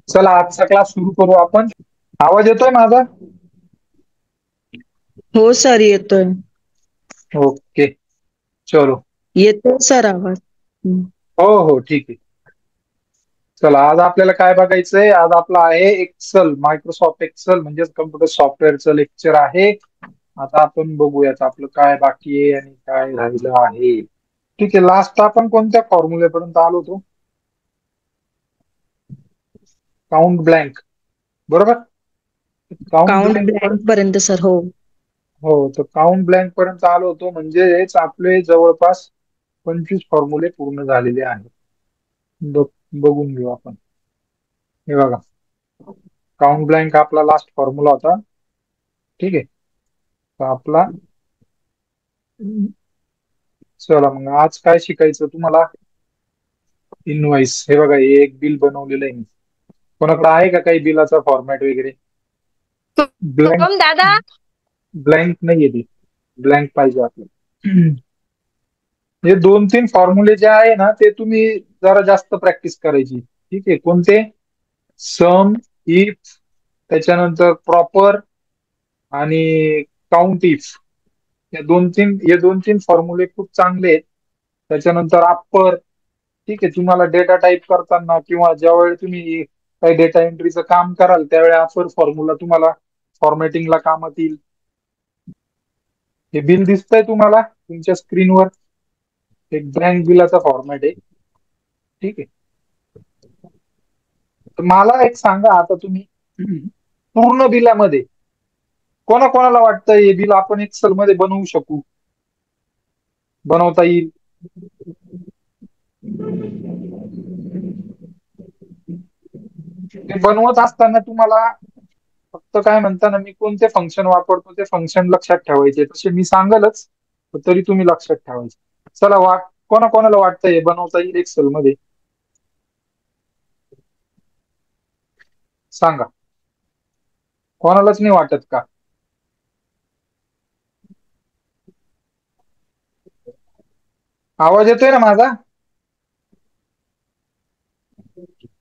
चला आजचा क्लास सुरू करू आपण. आवाज येतोय माझा? हो सर येतोय. ओके, चलो. येतोय सर आवाज. हो हो, ठीक आहे. चला, आज आपल्याला काय बघायचंय? आज आपलं आहे एक्सेल, मायक्रोसॉफ्ट एक्सेल म्हणजे कम्प्युटर सॉफ्टवेअरचं लेक्चर आहे. आता आपण बघूयात आपलं काय बाकी आहे आणि काय राहिलं आहे. ठीक आहे, लास्ट आपण कोणत्या फॉर्म्युलेपर्यंत आलो होतो? काउंट ब्लँक, बरोबर? काउंट काउंट ब्लँक ब्लँक पर्यंत सर. हो. हो, तर काउंट ब्लँक पर्यंत आलो होतो, म्हणजेच आपले जवळपास 25 फॉर्म्युले पूर्ण झालेले आहेत. बघून घेऊ आपण. हे बघा, काउंट ब्लँक आपला लास्ट फॉर्म्युला होता. ठीक आहे, तर आपला चला मग आज काय शिकायचं तुम्हाला? इनवॉइस. हे बघा, हे एक बिल बनवलेलं आहे. कोणाकडे आहे का काही बिलाचा फॉर्मॅट वगैरे? ब्लँक. शुभम दादा. ब्लँक नाहीये ती, ब्लँक पाहिजे आपल्याला. हे 2-3 फॉर्म्युले जे आहे ना, ते तुम्ही जरा जास्त प्रॅक्टिस करायची. ठीक आहे, कोणते? सम, इफ, त्याच्यानंतर प्रॉपर आणि काउंट इफ. हे दोन तीन फॉर्म्युले खूप चांगले आहेत. त्याच्यानंतर अप्पर. ठीक आहे, तुम्हाला डेटा टाईप करताना किंवा ज्यावेळी तुम्ही काही डेटा एंट्रीचं काम कराल त्यावेळी अप्पर फॉर्म्युला तुम्हाला फॉर्मॅटिंगला कामात येईल. हे बिल दिसतंय तुम्हाला तुमच्या स्क्रीनवर? एक ब्लँक बिलाचा फॉर्मॅट आहे. ठीक आहे, तर मला एक सांगा आता तुम्ही, पूर्ण बिलामध्ये कोणाकोणाला वाटतं हे बिल आपण एक्सेल मध्ये बनवू शकू, बनवता येईल? ते बनवत असताना तुम्हाला फक्त काय म्हणताना मी कोणते फंक्शन वापरतो ते फंक्शन लक्षात ठेवायचे. तसे मी सांगलच, तरी तुम्ही लक्षात ठेवायचे. चला, कोणाकोणाला वाटतं हे बनवता येईल एक्सेल मध्ये? सांगा. कोणालाच नाही वाटत का? आवाज येतोय ना माझा?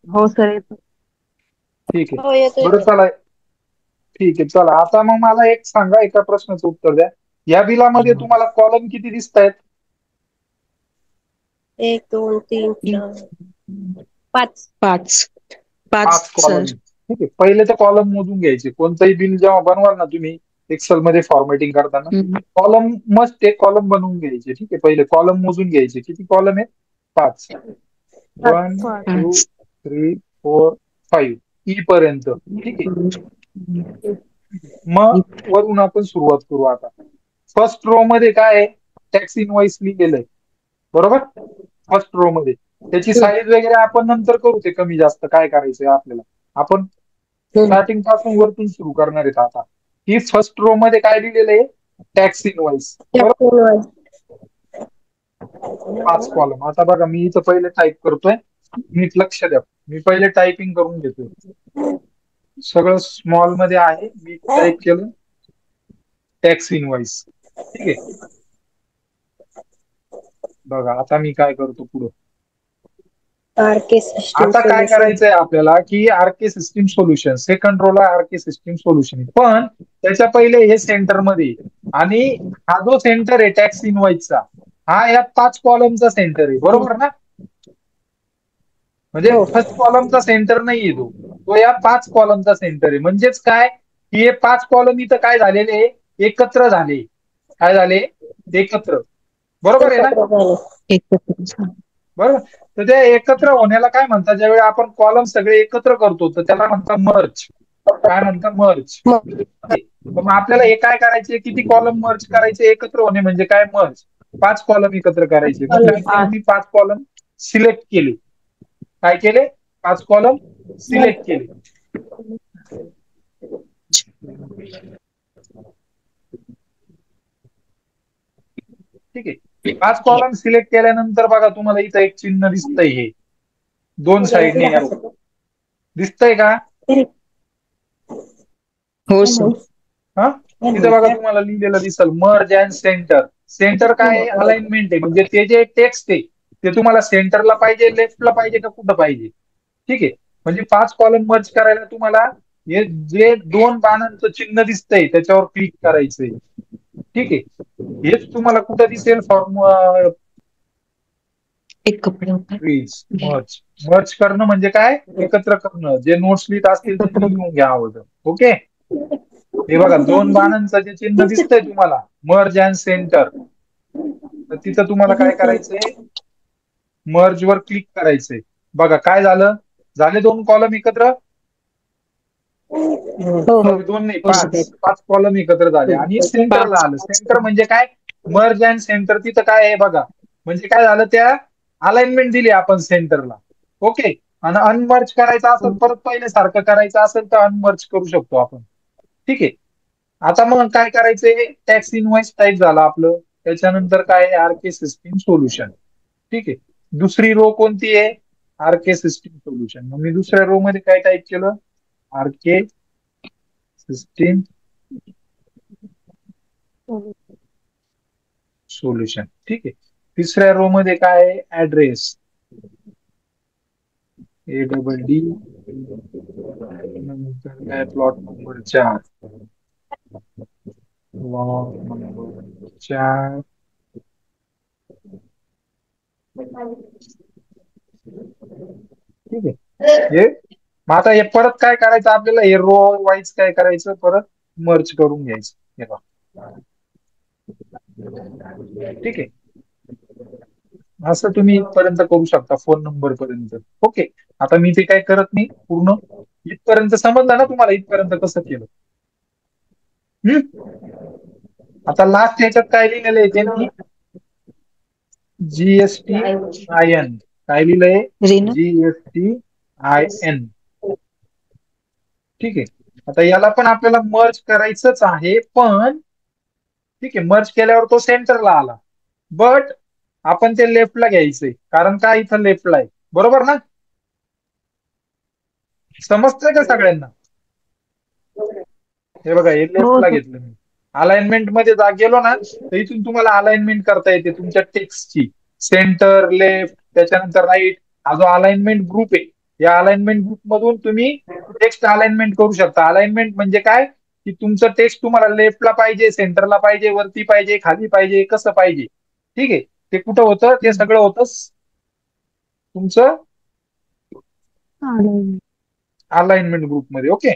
हो सर येतो. ठीक आहे, हो येतो बरं, येतो. चला. ठीक आहे, चला आता मग मला एक सांगा, एका प्रश्नाचं उत्तर द्या. या बिलामध्ये तुम्हाला कॉलम किती दिसत आहेत? 1 2 3 4 5. पाच. पाच 5 कॉलम सर. आहे. ठीक आहे, पहिले तर कॉलम मोजून घ्यायचे. कोणतंही बिल जेव्हा बनवाल ना तुम्ही एक्सेल मध्ये फॉर्मॅटिंग करताना, कॉलम मस्ट एक कॉलम बनवून घ्यायचे. ठीक आहे, पहिले कॉलम मोजून घ्यायचे. किती कॉलम आहेत? 5. 1 2 पाच. 3 4 5 ई पर्यंत. ठीक आहे, मग वरून आपण सुरुवात करू आता. फर्स्ट रो मध्ये काय आहे? टॅक्स इनवॉइस लिहिलेलं आहे, बरोबर? फर्स्ट रो मध्ये त्याची साईज वगैरे आपण नंतर करू, ते कमी जास्त काय करायचंय आपल्याला. आपण स्टार्टिंग पासून वरतून सुरू करणार आहेत आता. ही फर्स्ट रो मध्ये काय लिहिलेलं आहे? टॅक्स इनवॉइस, बरोबर? 5 कॉलम. आता बघा, मी इथं पहिले टाईप करतोय, नीट लक्ष द्या. मी पहिले टायपिंग करून घेतोय. सगळं स्मॉल मध्ये आहे. मी टाईप केलं टॅक्स इनवॉइस. ठीक आहे, बघा आता मी काय करतो पुढे. आरके सिस्टम आता काय सोल्युशन. करायचंय आपल्याला की आरके सिस्टीम सोल्युशन, सेकंड रोला आरके सिस्टीम सोल्युशन. पण त्याच्या पहिले हे सेंटर मध्ये, आणि हा जो सेंटर आहे टॅक्स इनवॉइसचा, हा या 5 कॉलमचा सेंटर आहे, बरोबर ना? म्हणजे हो. फर्स्ट कॉलमचा सेंटर नाहीये तो, तो या 5 कॉलमचा सेंटर आहे. म्हणजेच काय की हे 5 कॉलम इथं काय झालेले? एकत्र झाले. काय झाले? एकत्र. बरोबर आहे ना? एकत्र झाले. एकत्र. बरोबर. तर ते एकत्र होण्याला काय म्हणतात? ज्यावेळी आपण कॉलम सगळे एकत्र करतो तर त्याला म्हणतात मर्ज. काय म्हणतात? मर्ज. मग तर मग आपल्याला हे काय करायचे? किती कॉलम मर्ज करायचे? एकत्र होणे म्हणजे काय? मर्ज. 5 कॉलम एकत्र करायचे. मग काय केलं मी? 5 कॉलम सिलेक्ट केले. काय केले? 5 कॉलम सिलेक्ट केले. ठीक आहे, 5 कॉलम सिलेक्ट केल्यानंतर बघा, तुम्हाला इथं एक चिन्ह दिसतंय, हे 2 साईडने एरो दिसतंय का? हो सर. हा, तिथं बघा तुम्हाला लिहिलेलं दिसल मर्ज अँड सेंटर. सेंटर काय आहे? अलाइनमेंट आहे. म्हणजे ते जे टेक्स्ट आहे ते तुम्हाला सेंटरला पाहिजे, लेफ्टला पाहिजे का कुठं पाहिजे? ठीक आहे, म्हणजे 5 कॉलम मर्ज करायला तुम्हाला हे जे 2 बाणांचं चिन्ह दिसतंय त्याच्यावर क्लिक करायचंय. ठीक आहे. हेच तुम्हाला कुठं दिसेल फॉर्म एक कपडे होते मर्ज. मर्ज करणं म्हणजे काय? एकत्र करणं. जे नोट्स लिहित असतील त्यांनी लिहून घ्या अगोदर. ओके. हे बघा 2 बाणांचं जे चिन्ह दिसतंय तुम्हाला मर्ज अँड सेंटर, तर तिथं तुम्हाला काय करायचंय? मर्ज वर क्लिक करायचंय. बघा काय झालं? झाले 2 कॉलम एकत्र? हो हो 2 नाही, हो साहेब 5 कॉलम एकत्र झाले आणि सेंटरला 5 आलं. सेंटर म्हणजे काय? मर्ज अँड सेंटर तिथं काय आहे बघा. म्हणजे काय झालं? त्या अलाइनमेंट दिली आपण सेंटरला. ओके. आणि अनमर्ज करायचं असेल, परत पहिल्यासारखं करायचं असेल तर अनमर्ज करू शकतो आपण. ठीक आहे. आता मग काय करायचंय? टॅक्स इनवॉइस टाईप झालं आपलं. त्याच्यानंतर काय? RK system solution. ठीक आहे. दुसरी रो कोणती आहे? RK system solution. मग मी दुसऱ्या रो मध्ये काय टाईप केलं? RK system solution. ठीक आहे. तिसऱ्या रो मध्ये काय आहे? ऍड्रेस ADD, नंतर काय? Plot number 4, plot number 4. ठीक आहे. हे मग आता हे परत काय करायचं आपल्याला? हे रो वाईज काय करायचं? परत मर्ज करून घ्यायचं. हे बघा. ठीक आहे. असं तुम्ही इथपर्यंत करू शकता फोन नंबर पर्यंत. ओके. आता मी ते काय करत नाही, पूर्ण इथपर्यंत समजलं ना तुम्हाला? इथपर्यंत कसं केलं? हम्म. आता लास्ट ह्याच्यात काय लिहिलेलं आहे त्यांनी? GSTIN. काय लिहिलंय? रीना GSTIN. ठीक आहे. आता याला पण आपल्याला मर्ज करायचंच आहे, पण ठीक आहे, मर्ज केल्यावर तो सेंटरला आला. बट आपण ते लेफ्टला घ्यायचंय, कारण काय? इथं लेफ्टला आहे. बरोबर ना? समजतंय का सगळ्यांना? हे बघा, हे हो लेफ्टला सर घेतलं मी. अलाइनमेंट मध्ये गेलो ना, तर इथून तुम्हाला अलाइनमेंट करता येते तुमच्या टेक्स्टची. सेंटर, लेफ्ट, त्याच्यानंतर राईट. हा जो अलाइनमेंट ग्रुप आहे, या अलाइनमेंट ग्रुप मधून तुम्ही टेक्स्ट अलाइनमेंट करू शकता. अलाइनमेंट म्हणजे काय? की तुमचं टेक्स्ट तुम्हाला लेफ्टला पाहिजे, सेंटरला पाहिजे, वरती पाहिजे, खाली पाहिजे, कसं पाहिजे. ठीक आहे. ते कुठं होतं? ते सगळं होतं तुमचं अलाइनमेंट ग्रुपमध्ये. ओके.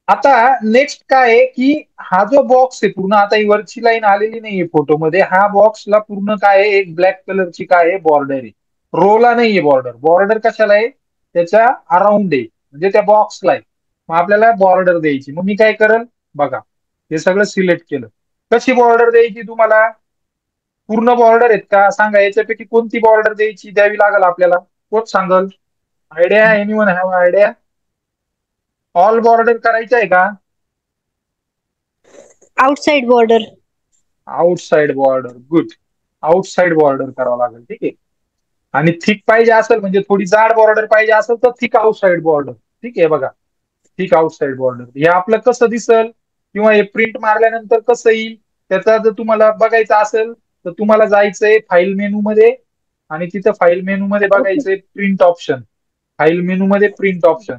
आता नेक्स्ट काय आहे? की हा जो बॉक्स आहे पूर्ण, आता ही वरची लाईन आलेली नाहीये फोटोमध्ये. हा बॉक्सला पूर्ण काय आहे? एक ब्लॅक कलरची काय आहे? बॉर्डर आहे. रोला नाहीये बॉर्डर. बॉर्डर कशाला आहे? त्याच्या अराउंड आहे, म्हणजे त्या बॉक्सला आहे. मग आपल्याला बॉर्डर द्यायची. मग मी काय करल? बघा, हे सगळं सिलेक्ट केलं. कशी बॉर्डर द्यायची तुम्हाला? पूर्ण बॉर्डर आहेत का? सांगा, याच्यापैकी कोणती बॉर्डर द्यावी लागेल आपल्याला? कोण सांगल? Idea? Anyone have idea? All border करायचं आहे का? Outside border. Outside border. Good. Outside border करावं लागेल. ठीक आहे. आणि थिक पाहिजे असेल, म्हणजे थोडी जाड बॉर्डर पाहिजे असेल, तर थिक आउटसाइड बॉर्डर. ठीक आहे. बघा, थिक आउटसाइड बॉर्डर. हे आपलं कसं दिसल किंवा हे प्रिंट मारल्यानंतर कसं येईल, त्याचा जर तुम्हाला बघायचं असेल तर तुम्हाला जायचंय फाईल मेनू मध्ये, आणि तिथं फाईल मेनू मध्ये बघायचंय प्रिंट ऑप्शन. फाईल मेनू मध्ये प्रिंट ऑप्शन,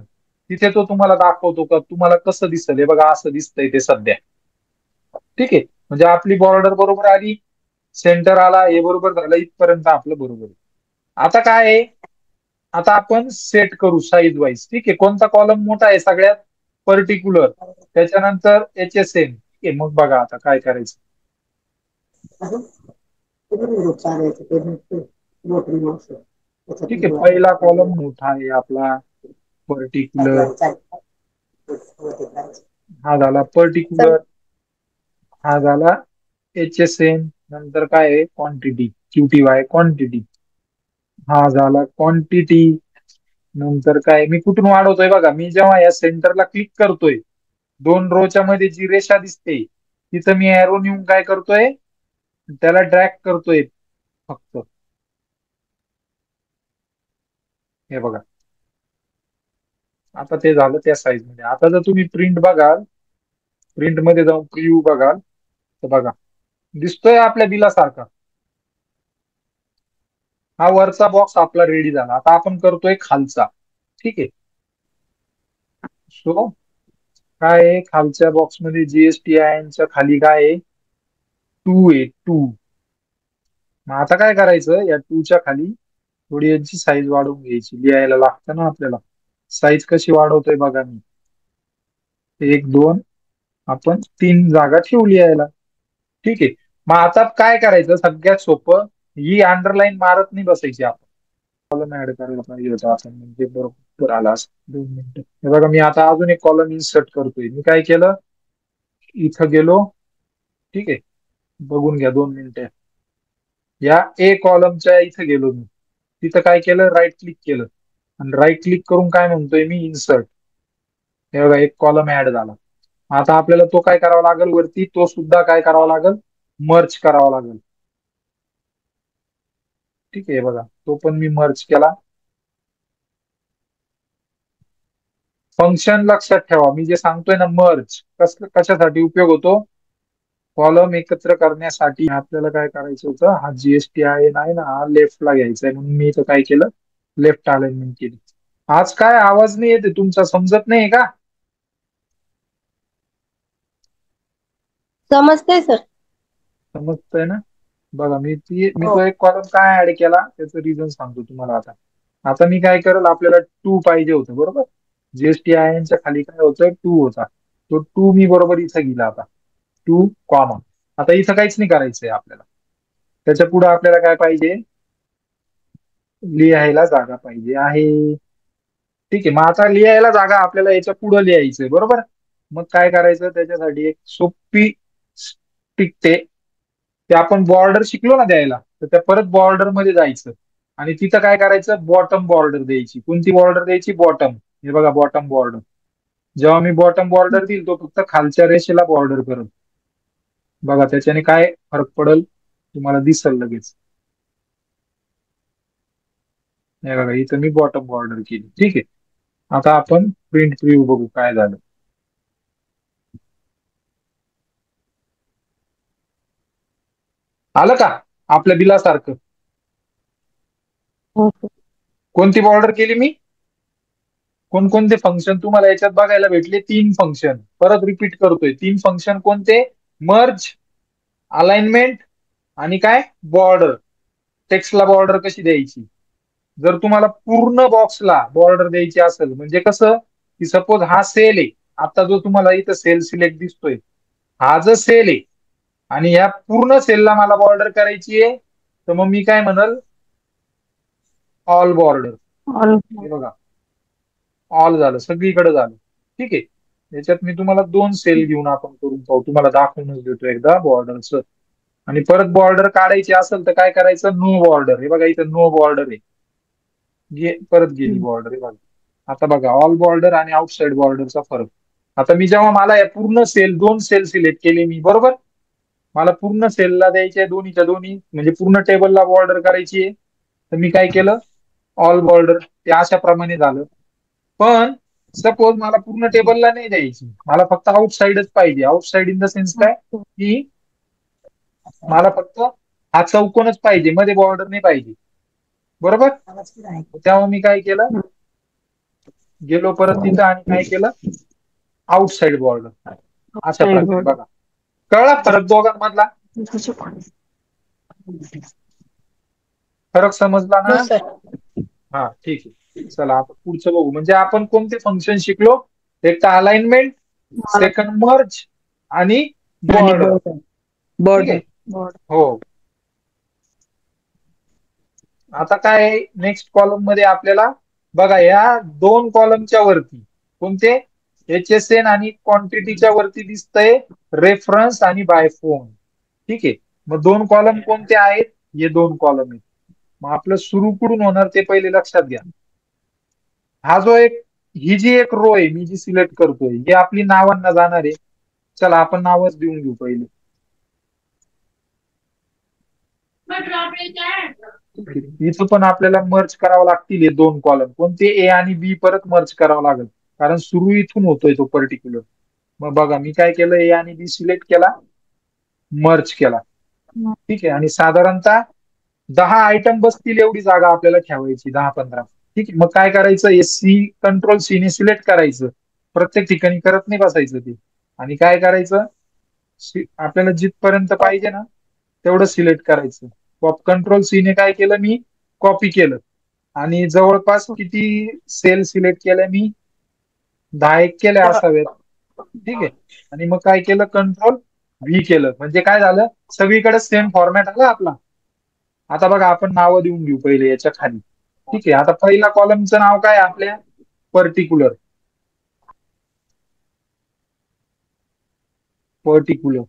तिथे तो तुम्हाला दाखवतो का तुम्हाला कसं दिसतंय. हे बघा, असं दिसतंय ते सध्या. ठीक आहे. म्हणजे आपली बॉर्डर बरोबर आली, सेंटर आला, हे बरोबर झालं, इथपर्यंत आपलं बरोबर आहे. आता काय आहे? आता आपण सेट करू साईज वाईज. ठीक आहे. कोणता कॉलम मोठा आहे सगळ्यात? पर्टिक्युलर. त्याच्यानंतर HSN. ठीक आहे. मग बघा आता काय करायचं. ठीक आहे. पहिला कॉलम मोठा आहे आपला, पर्टिक्युलर. हा झाला पर्टिक्युलर. हा झाला HSN. नंतर काय आहे? क्वांटिटी. QTY quantity. हा झाला क्वांटिटी. नंतर काय? मी कुठून वाढवतोय बघा, मी जेव्हा या सेंटरला क्लिक करतोय, 2 रोच्या मध्ये जी रेषा दिसते तिथं मी एरो नेऊन काय करतोय? त्याला ड्रॅग करतोय फक्त. हे बघा, आता ते झालं त्या साईज मध्ये. आता जर तुम्ही प्रिंट बघाल, प्रिंट मध्ये जाऊन प्रिव्ह्यू बघाल, तर बघा दिसतोय आपल्या बिलासारखा. हा वरचा बॉक्स आपला रेडी झाला. आता आपण करतोय खालचा. ठीक आहे. सो काय आहे खालच्या बॉक्समध्ये GSTIN च्या खाली काय आहे 2 आहे 2. मग आता काय करायचं या 2 च्या खाली थोडी यांची साईज वाढवून घ्यायची लिहायला लागतं ना आपल्याला. साईज कशी वाढवतोय बघा मी 1 2 आपण 3 जागा ठेवली यायला. ठीक आहे. मग आता काय करायचं सगळ्यात सोपं ही अंडरलाईन मारत नाही बसायची आपण कॉलम ऍड करायला पाहिजे होता आपण म्हणजे बरोबर आला असं 2 मिनिटं. हे बघा मी आता अजून एक कॉलम इन्सर्ट करतोय. मी काय केलं इथं गेलो. ठीक आहे. बघून घ्या 2 मिनिटं. या ए कॉलमच्या इथं गेलो मी. तिथं काय केलं राईट क्लिक केलं आणि राईट क्लिक करून काय म्हणतोय मी इन्सर्ट. हे बघा एक कॉलम ऍड झाला. आता आपल्याला तो काय करावा लागेल वरती तो सुद्धा काय करावा लागेल मर्ज करावा लागेल. ठीक आहे बघा तो पण मी मर्ज केला. फंक्शन लक्षात ठेवा मी जे सांगतोय ना मर्ज कशासाठी उपयोग होतो कॉलम एकत्र करण्यासाठी. आपल्याला काय करायचं होतं हा GSTIN आहे ना हा लेफ्टला घ्यायचा आहे म्हणून मी इथं काय केलं लेफ्ट अलाइनमेंट केली. आज काय आवाज नाही येते तुमचा समजत नाही का? समजतंय सर. समजतंय ना. बघा मी तो एक कॉलम काय ऍड केला त्याचं रिझन सांगतो तुम्हाला आता. आता मी काय करेल आपल्याला 2 पाहिजे होतं बरोबर. GSTIN च्या खाली काय होतं 2 होता. तो 2 मी बरोबर इथं गेला आता 2 कॉमा. आता इथं काहीच नाही करायचंय आपल्याला. त्याच्या पुढे आपल्याला काय पाहिजे लिहायला जागा पाहिजे आहे. ठीक आहे. मग आता लिहायला जागा आपल्याला याच्या पुढे लिहायचंय बरोबर. मग काय करायचं त्याच्यासाठी एक सोपी टिकते ते आपण बॉर्डर शिकलो ना द्यायला तर त्या परत बॉर्डर मध्ये जायचं आणि तिथं काय करायचं बॉटम बॉर्डर द्यायची. कोणती बॉर्डर द्यायची बॉटम. हे बघा बॉटम बॉर्डर. जेव्हा मी बॉटम बॉर्डर देईल तो फक्त खालच्या रेषेला बॉर्डर करेल. बघा त्याच्याने काय फरक पडेल तुम्हाला दिसेल लगेच. हे बघा इथं मी बॉटम बॉर्डर केली. ठीक आहे. आता आपण प्रिंट प्रिव्ह्यू बघू काय झालं. आलं का आपल्या बिलासारखं. हो सर. कोणती बॉर्डर केली मी कोणकोणते फंक्शन तुम्हाला याच्यात बघायला भेटले 3 फंक्शन. परत रिपीट करतोय 3 फंक्शन कोणते मर्ज अलाइनमेंट आणि काय बॉर्डर. टेक्स्टला बॉर्डर कशी द्यायची. जर तुम्हाला पूर्ण बॉक्सला बॉर्डर द्यायची असेल म्हणजे कसं की सपोज हा सेल आहे. आता जो तुम्हाला इथं सेल सिलेक्ट दिसतोय हा जो सेल आहे आणि ह्या पूर्ण सेलला मला बॉर्डर करायची आहे तर मग मी काय म्हणल ऑल बॉर्डर. ऑल. हे बघा ऑल झालं सगळीकडे झालं. ठीक आहे. याच्यात मी तुम्हाला 2 सेल घेऊन आपण करून पाहू तुम्हाला दाखवूनच देतो एकदा बॉर्डरचं. आणि परत बॉर्डर काढायची असेल तर काय करायचं नो बॉर्डर. हे बघा इथं नो बॉर्डर आहे. परत गेली बॉर्डर. हे बघा आता बघा ऑल बॉर्डर आणि आउटसाइड बॉर्डरचा फरक. आता मी जेव्हा मला या पूर्ण सेल 2 सेल सिलेक्ट केले मी बरोबर. मला पूर्ण सेलला द्यायचे दोन्हीच्या दोन्ही म्हणजे पूर्ण टेबलला बॉर्डर करायची आहे तर मी काय केलं ऑल बॉर्डर ते अशा प्रमाणे झालं. पण सपोज मला पूर्ण टेबलला नाही द्यायची मला फक्त आउटसाइडच पाहिजे. आउटसाइड इन द सेन्स काय की मला फक्त हा चौकोनच पाहिजे मध्ये बॉर्डर नाही पाहिजे बरोबर. तेव्हा मी काय केलं गेलो परत तिथं आणि काय केलं आउटसाइड बॉर्डर अशा साइड प्रकारे. बोर्ड. बघा कळला फरक दोघांमधला. फरक समजला हो ना. सर. हा ठीक आहे. चला आता पुढचं बघू म्हणजे आपण कोणते फंक्शन शिकलो. एक तर अलाइनमेंट सेकंड मर्ज आणि आणि बॉर्डर. बॉर्डर. ठीक आहे. बॉर्डर. हो. आता काय नेक्स्ट कॉलम मध्ये आपल्याला बघा या 2 कॉलमच्या वरती कोणते HSN आणि क्वांटिटीच्या वरती दिसतंय रेफरन्स आणि बाय फोन. ठीक आहे. मग 2 कॉलम कोणते आहेत हे 2 कॉलम आहेत. मग आपलं सुरू कुठून होणार ते पहिले लक्षात घ्या. हा जो एक ही जी एक रो आहे मी जी सिलेक्ट करतोय ही आपली नावांना जाणार आहे. चला आपण नावच देऊन घेऊ पहिले. इथं पण आपल्याला मर्ज करावं लागतील हे 2 कॉलम कोणते ए आणि बी परत मर्ज करावं लागेल कारण सुरू इथून होतोय तो पर्टिक्युलर. मग बघा मी काय केलं ए आणि बी सिलेक्ट केला मर्ज केला. ठीक आहे. आणि साधारणतः 10 आयटम बसतील एवढी जागा आपल्याला ठेवायची 10-15. ठीक आहे, मग काय करायचं, कंट्रोल सीने सिलेक्ट करायचं. प्रत्येक ठिकाणी करत नाही बसायचं ते. आणि काय करायचं, आपल्याला जिथपर्यंत पाहिजे ना तेवढं सिलेक्ट करायचं. कंट्रोल सीने काय केलं मी, कॉपी केलं. आणि जवळपास किती सेल सिलेक्ट केल्या मी, 10 केल्या दहा. असाव्यात. ठीक आहे. आणि मग काय केलं, कंट्रोल व्ही केलं. म्हणजे काय झालं, सगळीकडे सेम फॉर्मॅट आला आपला. आता बघा, आपण नावं देऊन घेऊ पहिले याच्या खाली. ठीक आहे, आता पहिला कॉलमचं नाव काय आहे आपल्या, पर्टिक्युलर. पर्टिक्युलर.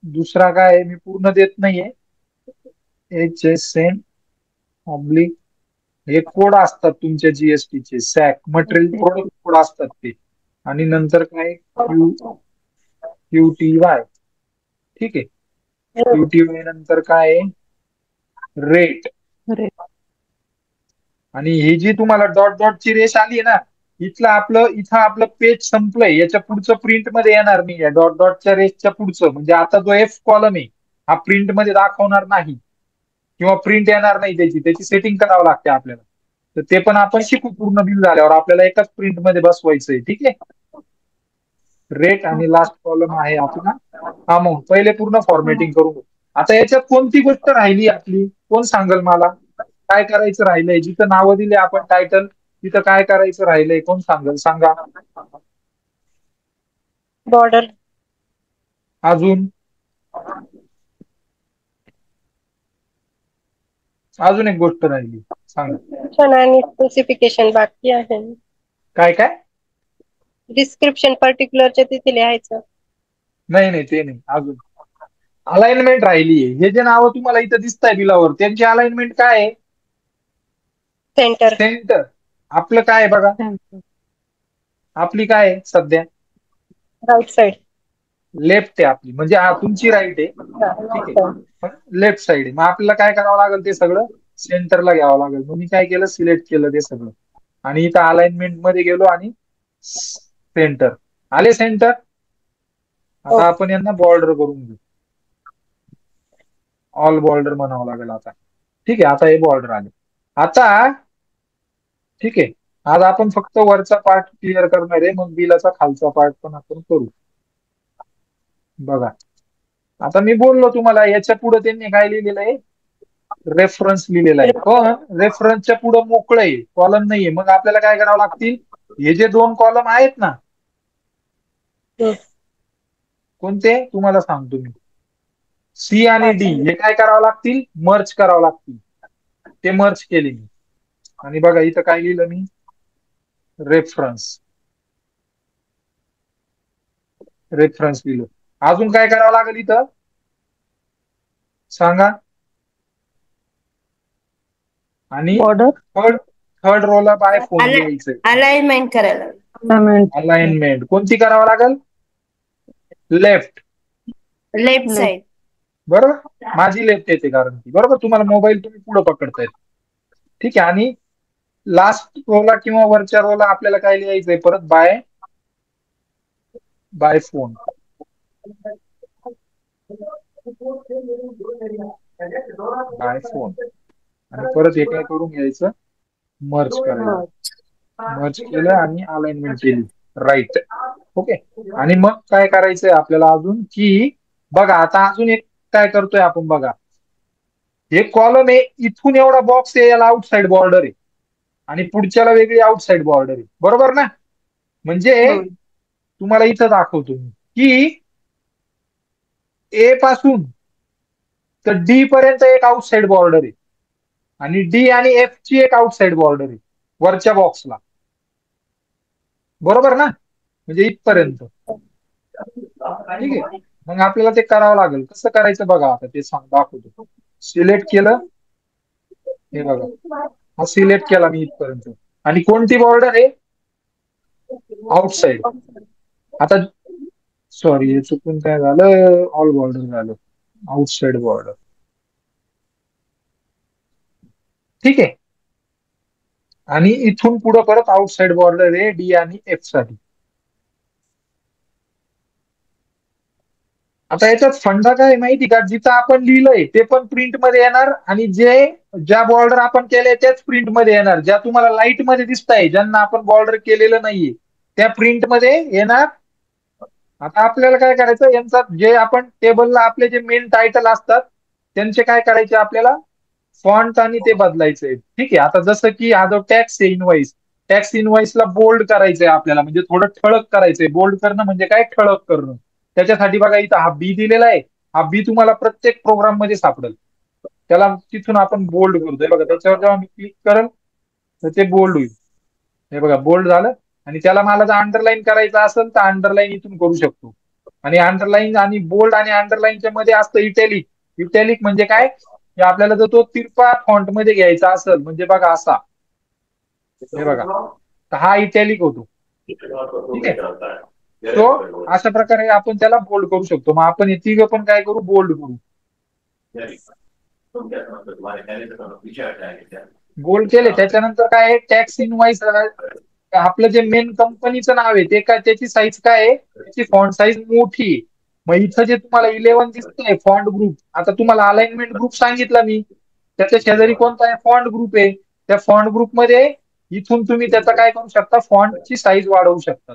दुसरा काय आहे, मी पूर्ण देत नाहीये. HSN ऑब्लिक, हे कोड असतात तुमच्या जीएसटीचे, सॅक मटेरियल प्रोडक्ट कोड असतात ते. आणि नंतर काय, QTY. ठीक आहे. QTY नंतर काय आहे, रेट. आणि ही जी तुम्हाला डॉट डॉटची रेष आली ना, इथं आपलं पेज संपलंय. याच्या पुढचं प्रिंट मध्ये येणार नाही, डॉट डॉटच्या रेषच्या पुढचं. म्हणजे आता जो F कॉलम आहे हा प्रिंट मध्ये दाखवणार नाही, किंवा प्रिंट येणार नाही. त्याची सेटिंग करावं लागते आपल्याला. तर ते पण आपण शिकू पूर्ण बिल झाल्यावर. आपल्याला एकाच प्रिंट मध्ये बसवायचंय. ठीक आहे. रेट आणि लास्ट कॉलम आहे आपला अमाऊंट. पहिले पूर्ण फॉर्मॅटिंग करू. आता याच्यात कोणती गोष्ट राहिली आपली, कोण सांगेल मला, काय करायचं राहिलंय? जिथं नावं दिले आपण टायटल, तिथं काय करायचं राहिलंय, कोण सांगेल, सांगा. बॉर्डर. अजून अजून एक गोष्ट राहिली, सांगा. आणि स्पेसिफिकेशन बाकी आहे. काय काय? डिस्क्रिप्शन पर्टिक्युलरच्या तिथे लिहायचं. नाही नाही, ते नाही. अजून अलाइनमेंट राहिली आहे. हे जे नावं तुम्हाला इथं दिसत आहे बिलावर, त्यांची अलाइनमेंट काय आहे? सेंटर. सेंटर. आपलं काय आहे बघा, आपली काय आहे सध्या, राईट साइड. लेफ्ट आहे आपली. म्हणजे तुमची राईट आहे. ठीक आहे, पण लेफ्ट साइड आहे. मग आपल्याला काय करावं लागेल, ते सगळं सेंटरला घ्यावं लागेल. मग मी काय केलं, सिलेक्ट केलं ते सगळं. आणि इथं अलाइनमेंट मध्ये गेलो आणि सेंटर आले. सेंटर. आता आपण यांना बॉर्डर करून घेऊ. ऑल बॉर्डर म्हणावं लागेल आता. ठीक आहे, आता हे बॉर्डर आले. आता ठीक आहे, आज आपण फक्त वरचा पार्ट क्लिअर करणार आहे. मग बिलाचा खालचा पार्ट पण आपण करू. बघा, आता मी बोललो तुम्हाला, याच्या पुढे त्यांनी काय लिहिलेलं आहे, रेफरन्स लिहिलेला आहे. पण रेफरन्सच्या पुढे मोकळं आहे, कॉलम नाहीये. मग आपल्याला काय करावं लागतील, हे जे 2 कॉलम आहेत ना, कोणते तुम्हाला सांगतो मी, C आणि D, हे काय करावं लागतील, मर्ज करावं लागतील. ते मर्ज केले मी. आणि बघा इथं काय लिहिलं मी, रेफरन्स. रेफरन्स लिहिलं. अजून काय करावं लागेल इथं, सांगा. आणि थर्ड थर्ड रोला बाय फोन लिहायचंय. अलाइनमेंट करायला. अलाइनमेंट कोणती करावं लागेल, लेफ्ट. Left side. बरोबर, माझी लेफ्ट येते कारण की, बरोबर, तुम्हाला मोबाईल तुम्ही पुढे पकडतायत. ठीक आहे. आणि लास्ट रोला किंवा वरच्या रोला आपल्याला काय लिहायचंय परत, बाय फोन. Bye phone. आणि परत हे काय करून घ्यायचं, मर्ज करायचं. मर्ज केलं आणि अलाइनमेंट केली, राईट. ओके. आणि मग काय करायचंय आपल्याला अजून, की बघा आता अजून एक काय करतोय आपण, बघा हे कॉलम आहे, इथून एवढा बॉक्स आहे, याला आउटसाइड बॉर्डर आहे. आणि पुढच्याला वेगळी आउटसाइड बॉर्डर आहे. बरोबर ना? म्हणजे तुम्हाला इथं दाखवतो मी, की A पासून तर D पर्यंत एक आउटसाइड बॉर्डर आहे. आणि D आणि F ची एक आउटसाइड बॉर्डर आहे वरच्या बॉक्सला. बरोबर ना? म्हणजे इथपर्यंत. ठीक आहे. मग आपल्याला ते करावं लागेल. कसं करायचं बघा, आता ते दाखवतो. सिलेक्ट केलं, हे बघा, हा सिलेक्ट केला मी इथपर्यंत. आणि कोणती बॉर्डर आहे, आउटसाइड. आता सॉरी, हे चुकून काय झालं, ऑल बॉर्डर झालं, आउटसाइड बॉर्डर. ठीक आहे. आणि इथून पुढे परत आउटसाइड बॉर्डर आहे D आणि F साठी. आता याच्यात फंडा काय आहे माहिती का, जिथं आपण लिहिलंय ते पण प्रिंट मध्ये येणार आणि ज्या बॉर्डर आपण केले त्याच प्रिंट मध्ये येणार. ज्या तुम्हाला लाईट मध्ये दिसत आहे, ज्यांना आपण बॉर्डर केलेलं नाहीये त्या प्रिंट मध्ये येणार. आता आपल्याला काय करायचं, यांचा जे आपण टेबलला आपले जे मेन टायटल असतात त्यांचे काय करायचे आपल्याला फॉन्ट आणि ते बदलायचंय. ठीक आहे. आता जसं की हा जो टॅक्स आहे इनवाइस, टॅक्स इनवाइसला बोल्ड करायचंय आपल्याला, म्हणजे थोडं ठळक करायचंय. बोल्ड करणं म्हणजे काय, ठळक करणं. त्याच्यासाठी बघा इथं हा बी दिलेला आहे. हा बी तुम्हाला प्रत्येक प्रोग्राम मध्ये सापडेल. त्याला तिथून आपण बोल्ड करतोय बघा. त्याच्यावर जेव्हा मी क्लिक करेल तर ते बोल्ड होईल. हे बघा बोल्ड झालं. आणि त्याला मला जर अंडरलाईन करायचं असेल तर अंडरलाईन इथून करू शकतो. आणि अंडरलाईन आणि बोल्ड आणि अंडरलाईनच्या मध्ये असतं इटॅलिक. इटॅलिक म्हणजे काय, की आपल्याला जर तो तिरपा फॉन्ट मध्ये घ्यायचा असेल, म्हणजे बघा असा, हे बघा, तर हा इटॅलिक होतो. ठीक आहे. तो अशा प्रकारे आपण त्याला बोल्ड करू शकतो. मग आपण हे तिघं पण काय करू, बोल्ड करू. बोल्ड केले. त्याच्यानंतर काय आहे, टॅक्स इनवाइस आपलं जे मेन कंपनीचं नाव आहे ते काय, त्याची साईज काय आहे, त्याची फॉन्ट साईज मोठी आहे. मग इथं जे तुम्हाला 11 दिसतंय फॉन्ट ग्रुप, आता तुम्हाला अलाइनमेंट ग्रुप सांगितला मी, त्याच्या शेजारी कोणता आहे, फॉन्ट ग्रुप आहे. त्या फॉन्ट ग्रुप मध्ये इथून तुम्ही त्याचा काय करू शकता, फॉन्टची साईज वाढवू शकता.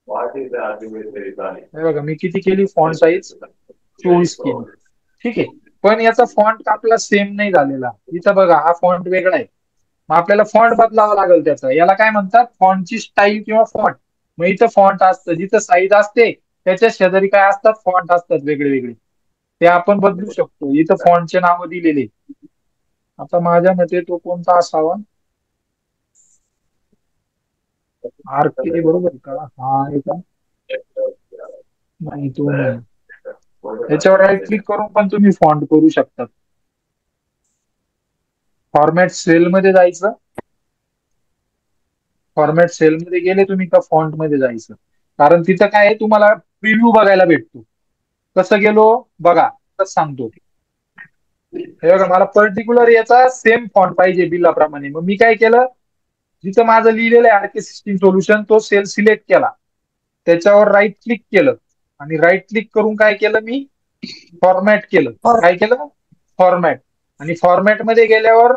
हे बघा मी किती केली फॉन्ट साईज, 24 केली. ठीक आहे. पण याचा फॉन्ट आपला सेम नाही झालेला. इथं बघा हा फॉन्ट वेगळा आहे. मग आपल्याला फॉन्ट बदलावा लागेल त्याचा. याला काय म्हणतात, फॉन्टची स्टाईल किंवा फॉन्ट. मग इथं फॉन्ट असतं, जिथं साईज असते त्याच्या शेजारी काय असतात, फॉन्ट असतात वेगळे वेगळे. ते आपण बदलू शकतो. इथं फॉन्टचे नाव दिलेले. आता माझ्या मते तो कोणता असावा, आर के बरोबर का, हा आहे का, नाही तो नाही. याच्यावर राईट क्लिक करून पण तुम्ही फॉन्ट करू शकता. फॉर्मॅट सेल मध्ये जायचं. फॉर्मॅट सेल मध्ये गेले तुम्ही का फॉन्ट मध्ये जायचं. कारण तिथं काय आहे, तुम्हाला प्रिव्ह्यू बघायला भेटतो. कसं गेलो बघा, तसं सांगतो. हे बघा मला पर्टिक्युलर याचा सेम फॉन्ट पाहिजे बिलाप्रमाणे. मग मी काय केलं, जिथं माझं लिहिलेलं आहे RK16 सोल्युशन, तो सेल सिलेक्ट केला. त्याच्यावर राईट क्लिक केलं आणि राईट क्लिक करून काय केलं मी, फॉर्मॅट केलं. काय केलं, फॉर्मॅट. आणि फॉर्मॅट मध्ये गेल्यावर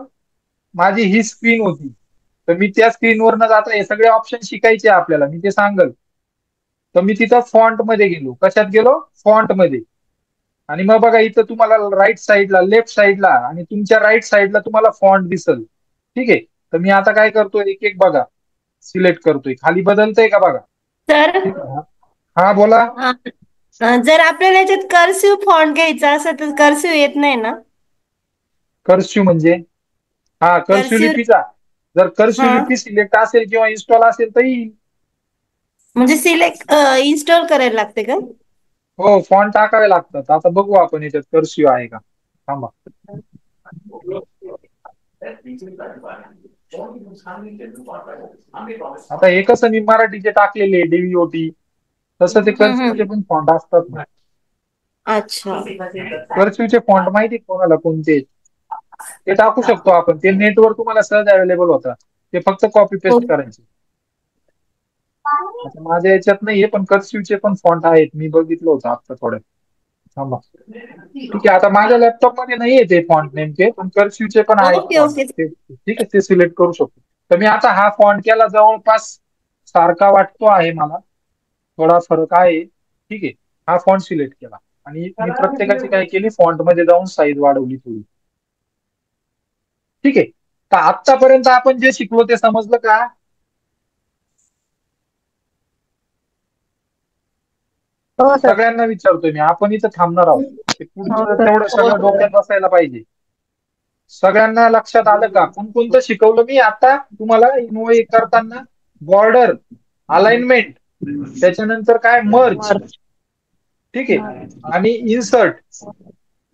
माझी ही स्क्रीन होती. तर मी त्या स्क्रीनवर न जाता हे सगळे ऑप्शन शिकायचे आपल्याला, मी ते सांगल. तर मी तिथं फॉन्ट मध्ये गेलो. कशात गेलो, फॉन्ट मध्ये. आणि मग बघा इथं तुम्हाला राईट साईडला, लेफ्ट साईडला आणि तुमच्या राईट साईडला तुम्हाला फॉन्ट दिसल. ठीक आहे. तर मी आता काय करतोय, एक एक बघा सिलेक्ट करतोय. खाली बदलतंय का बघा. तर ठीक आहे. हा बोला. जर आपल्याला याच्यात कर्सिव्ह फॉन्ट घ्यायचा असेल तर कर्सिव्ह येत नाही ना. कर्स्यू म्हणजे, हा कर्स्यू कर्सिव्ह लिपीचा. जर कर्स्यू हा लिपी सिलेक्ट असेल किंवा इन्स्टॉल असेल तर येईल. म्हणजे सिलेक्ट इन्स्टॉल करायला लागते का. हो फॉन्ट टाकावे लागतात. आता बघू आपण याच्यात कर्स्यू आहे का, थांबा. आता हे कसं मी मराठीचे टाकलेले DVOT, तसं ते कर्स्यूचे हम्म. पण फॉन्ट असतात ना. अच्छा. कर्स्यूचे फॉन्ट माहिती कोणाला कोणते, ते टाकू शकतो आपण. ते नेटवर तुम्हाला सहज अवेलेबल होतात. ते फक्त कॉपी हो. पेस्ट करायचे. आता माझ्या याच्यात नाहीये, पण कर्स्यूचे पण फॉन्ट आहेत. मी बघितलं होतं आता थोडं, थांबा. ठीक आहे. आता माझ्या लॅपटॉप मध्ये नाहीये ते फॉन्ट नेमके, पण कर्स्यूचे पण आहेत ओके फॉन्ट. ओके. ते ठीक आहे, ते सिलेक्ट करू शकतो. तर मी आता हा फॉन्ट केला, जवळपास सारखा वाटतो आहे मला, थोडा फरक आहे. ठीक आहे. हा फॉन्ट सिलेक्ट केला आणि मी प्रत्येकाची काय केली, फॉन्ट मध्ये जाऊन साईज वाढवली थोडी. ठीक आहे. तर आतापर्यंत आपण जे शिकलो ते समजलं का. हो सर. सगळ्यांना विचारतोय मी, आपण इथं थांबणार आहोत. ते हो पुढचं सर. तेवढं सगळं डोक्यात बसायला पाहिजे. सगळ्यांना लक्षात आलं का, कोणकोणतं शिकवलं मी आता तुम्हाला इन्व्होई करताना. बॉर्डर, अलाइनमेंट, त्याच्यानंतर काय मर्ज. ठीक आहे. आणि इन्सर्ट.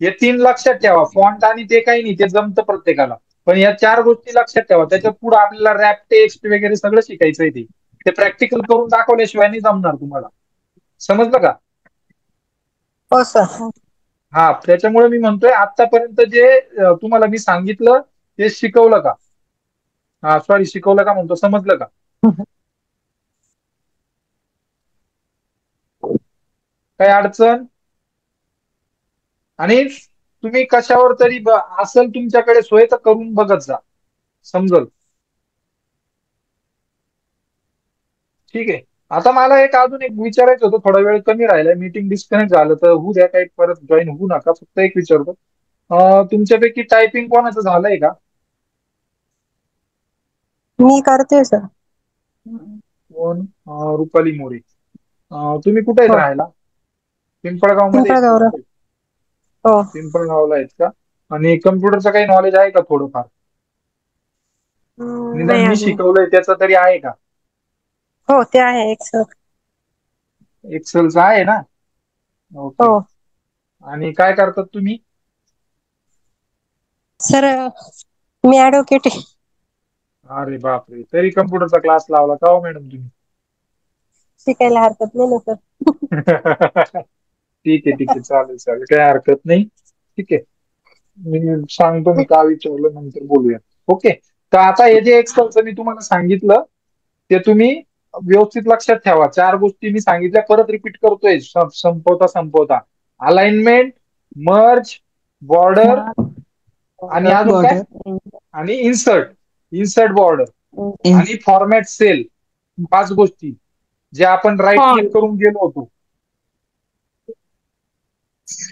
हे 3 लक्षात ठेवा. फॉन्ट आणि ते काही नाही, ते जमतं प्रत्येकाला. पण या 4 गोष्टी लक्षात ठेवा. त्याच्या पुढे आपल्याला रॅप टेक्स्ट वगैरे सगळं शिकायचंय. ते प्रॅक्टिकल करून दाखवल्याशिवाय नाही जमणार तुम्हाला. समजलं का. हो सर. हा त्याच्यामुळे मी म्हणतोय आतापर्यंत जे तुम्हाला मी सांगितलं ते शिकवलं का. हा सॉरी, शिकवलं का म्हणतो, समजलं का. काही अडचण. आणि तुम्ही कशावर तरी असेल तुमच्याकडे सोय तर करून बघत जा, समजल. ठीक आहे. आता मला अजून एक विचारायचं होतं, थोडा वेळ कमी राहिलाय, मीटिंग डिस्कनेक्ट झालं तर होऊ द्या, काही परत जॉईन होऊ नका, फक्त एक विचारतो. तुमच्यापैकी टायपिंग कोणाचं झालंय का? मी करते सर. कोण? रुपाली मोरे. तुम्ही कुठे आहेत हो. राहायला? पिंपळगाव मध्ये आहेत का पिंपळगावला. कुठे? हो. पिंपळगावला आहेत का? आणि कम्प्युटरचं काही नॉलेज आहे का थोडंफार? निदान नाही मी अजून. शिकवलंय त्याचं तरी आहे का? हो ते आहे एक सर. एक्सेलचं आहे ना? ओके. हो आणि काय करतात तुम्ही? सर मी ऍडव्होकेट आहे. अरे बापरे, तरी कम्प्युटरचा क्लास लावला का हो मॅडम तुम्ही? शिकायला हरकत नाही ना सर. ठीक आहे, चालेल चालेल, काही हरकत नाही. ठीक आहे, मी सांगतो मी का विचारलं, नंतर बोलूया. ओके. तर आता हे जे एक्सेलचं मी तुम्हाला सांगितलं ते तुम्ही व्यवस्थित लक्षात ठेवा. 4 गोष्टी मी सांगितल्या, परत रिपीट करतोय संपवता संपवता. अलाइनमेंट, मर्ज, बॉर्डर, आणि अजून काय? आणि इन्सर्ट, इन्सर्ट बॉर्डर आणि फॉर्मॅट सेल. 5 गोष्टी जे आपण राईट क्लिक करून गेलो होतो.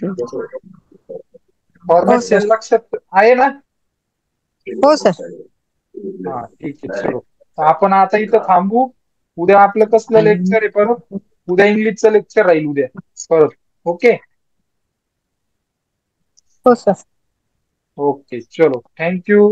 हो फॉर्मॅट सर. सेल लक्षात आहे ना? हो सर. हा ठीक आहे, चलो. तर आपण आता इथं थांबू. उद्या आपलं कसलं लेक्चर आहे परत? उद्या इंग्लिशचं लेक्चर राहील उद्या परत. ओके. हो सर. ओके, चलो, थँक्यू.